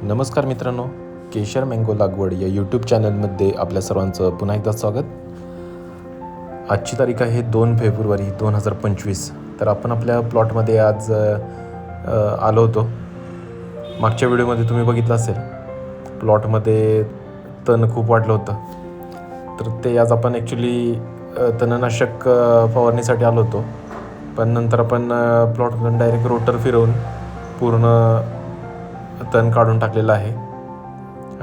नमस्कार मित्रांनो, केशर मँगो लागवड या यूट्यूब चॅनलमध्ये आपल्या सर्वांचं पुन्हा एकदा स्वागत. आजची तारीख आहे 2 फेब्रुवारी 2025. तर आपण आपल्या प्लॉटमध्ये आज आलो होतो. मागच्या व्हिडिओमध्ये तुम्ही बघितलं असेल, प्लॉटमध्ये तण खूप वाढलं होतं. तर ते आज आपण ॲक्च्युली तणनाशक फवारणीसाठी आलो होतो. पण नंतर आपण प्लॉटमधून डायरेक्ट रोटर फिरवून पूर्ण तण काढून टाकलेला आहे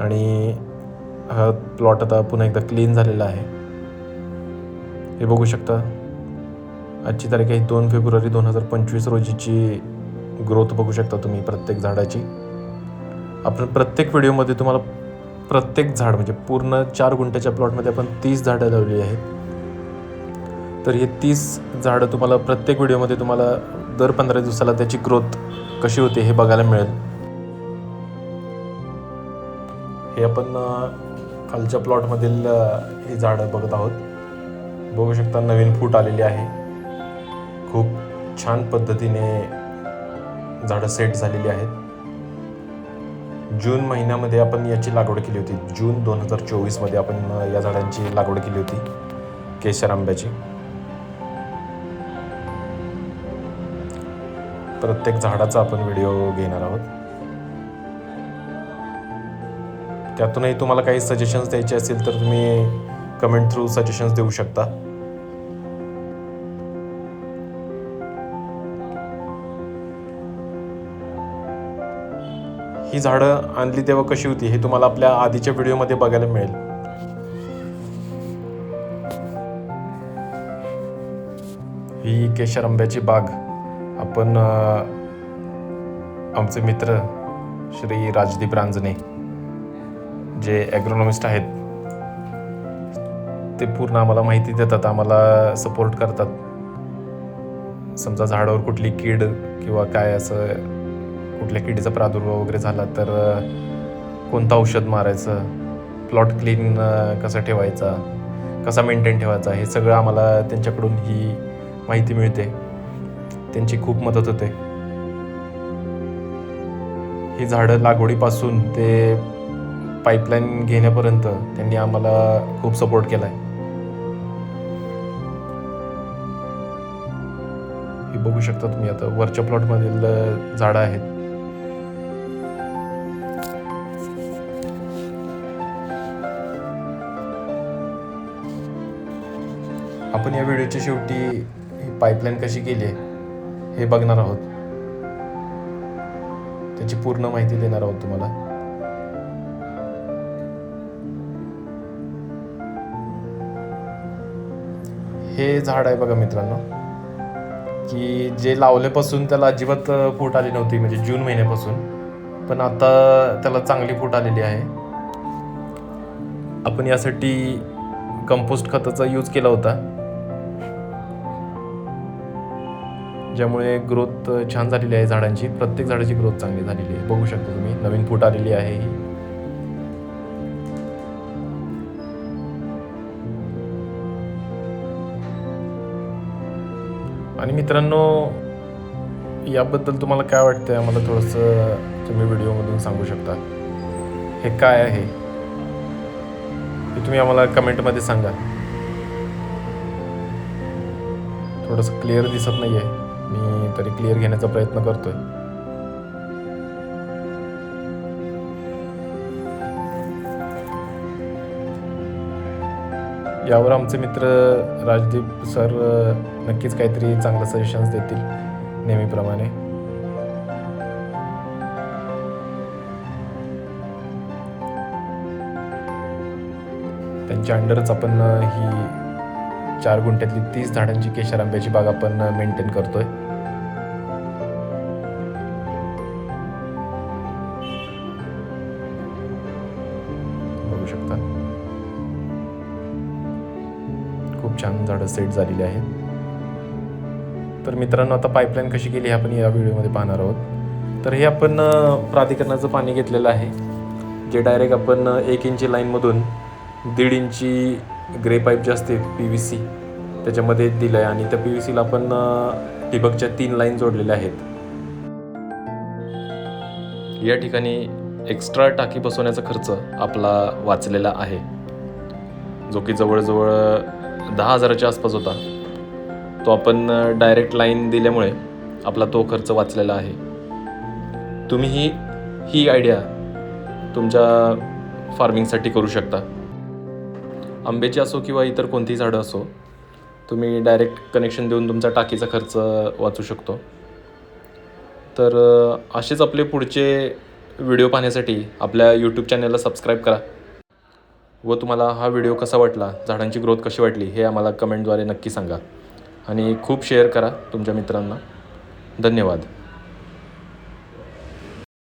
आणि हा प्लॉट आता पुन्हा एकदा क्लीन झालेला आहे. हे बघू शकता. आजची तारीख आहे 2 फेब्रुवारी 2025 रोजीची ग्रोथ बघू शकता तुम्ही प्रत्येक झाडाची. आपण प्रत्येक व्हिडिओमध्ये तुम्हाला प्रत्येक झाड म्हणजे पूर्ण 4 गुंठ्याच्या प्लॉटमध्ये आपण 30 झाडं लावलेली आहेत. तर हे 30 झाडं तुम्हाला प्रत्येक व्हिडिओमध्ये तुम्हाला दर 15 दिवसाला त्याची ग्रोथ कशी होते हे बघायला मिळेल. हे आपण खालच्या प्लॉटमधील ही झाडं बघत आहोत. बघू शकता नवीन फूट आलेली आहे. खूप छान पद्धतीने झाडं सेट झालेली आहेत. जून महिन्यामध्ये आपण याची लागवड केली होती. जून 2024मध्ये आपण या झाडांची लागवड केली होती, केशर आंब्याची. प्रत्येक झाडाचा आपण व्हिडिओ घेणार आहोत. त्यातूनही तुम्हाला काही सजेशन्स द्यायचे असेल तर तुम्ही कमेंट थ्रू सजेशन्स देऊ शकता. ही झाडं आणली तेव्हा कशी होती हे तुम्हाला आपल्या आधीच्या व्हिडिओमध्ये बघायला मिळेल. ही केशर आंब्याची बाग आपण आमचे मित्र श्री राजदीप रांजणे जे ॲग्रोनॉमिस्ट आहेत ते पूर्ण आम्हाला माहिती देतात, आम्हाला सपोर्ट करतात. समजा झाडावर कुठली कीड किंवा काय असं कुठल्या किडीचा प्रादुर्भाव वगैरे झाला तर कोणतं औषध मारायचं, प्लॉट क्लीन कसा ठेवायचा, कसा मेंटेन ठेवायचा, हे सगळं आम्हाला त्यांच्याकडून ही माहिती मिळते. त्यांची खूप मदत होते. ही झाडं लागवडीपासून ते पाईपलाईन घेण्यापर्यंत त्यांनी आम्हाला खूप सपोर्ट केला आहे. हे बघू शकता तुम्ही. आता वरच्या प्लॉटमधील झाडं आहेत. आपण या व्हिडिओच्या शेवटी ही पाईपलाईन कशी केली आहे हे बघणार आहोत. त्याची पूर्ण माहिती देणार आहोत तुम्हाला. हे झाड आहे बघा मित्रांनो, की जे लावल्यापासून त्याला अजिबात फूट आली नव्हती, म्हणजे जून महिन्यापासून. पण आता त्याला चांगली फूट आलेली आहे. आपण यासाठी कंपोस्ट खताचा यूज केला होता, ज्यामुळे ग्रोथ छान झालेली आहे झाडांची. प्रत्येक झाडाची ग्रोथ चांगली झालेली आहे. बघू शकता तुम्ही, नवीन फूट आलेली आहे ही. आणि मित्रांनो, याबद्दल तुम्हाला काय वाटतंय आम्हाला थोडंसं तुम्ही व्हिडिओमधून सांगू शकता. हे काय आहे हे तुम्ही आम्हाला कमेंटमध्ये सांगा. थोडंसं क्लिअर दिसत नाही आहे, मी तरी क्लिअर घेण्याचा प्रयत्न करतोय. यावर आमचे मित्र राजदीप सर नक्कीच काहीतरी चांगलं सजेशन्स देतील नेहमीप्रमाणे. त्यांच्या अंडरच आपण ही 4 गुंठ्यातली 30 झाडांची केशर आंब्याची बाग आपण मेंटेन करतोय. बघू शकता खूप छान झाडं सेट झालेली आहेत. तर मित्रांनो, आता पाईपलाईन कशी केली हे आपण या व्हिडिओमध्ये पाहणार आहोत. तर हे आपण प्राधिकरणाचं पाणी घेतलेलं आहे, जे डायरेक्ट आपण 1 इंची लाईनमधून 1.5 इंची ग्रे पाईप जे असते PVC त्याच्यामध्ये दिलं आहे. आणि त्या PVCला आपण ठिबकच्या 3 लाईन जोडलेल्या आहेत. या ठिकाणी एक्स्ट्रा टाकी बसवण्याचा खर्च आपला वाचलेला आहे, जो की जवळजवळ 10,000च्या आसपास होता. तो आपण डायरेक्ट लाईन दिल्यामुळे आपला तो खर्च वाचलेला आहे. तुम्हीही ही आयडिया तुमच्या फार्मिंगसाठी करू शकता. आंब्याची असो किंवा इतर कोणतीही झाडं असो, तुम्ही डायरेक्ट कनेक्शन देऊन तुमचा टाकीचा खर्च वाचू शकतो. तर असेच आपले पुढचे व्हिडिओ पाहण्यासाठी आपल्या यूट्यूब चॅनलला सबस्क्राईब करा व तुम्हाला हा व्हिडिओ कसा वाटला, झाडांची ग्रोथ कशी वाटली हे आम्हाला कमेंटद्वारे नक्की सांगा आणि खूप शेअर करा तुमच्या मित्रांना. धन्यवाद.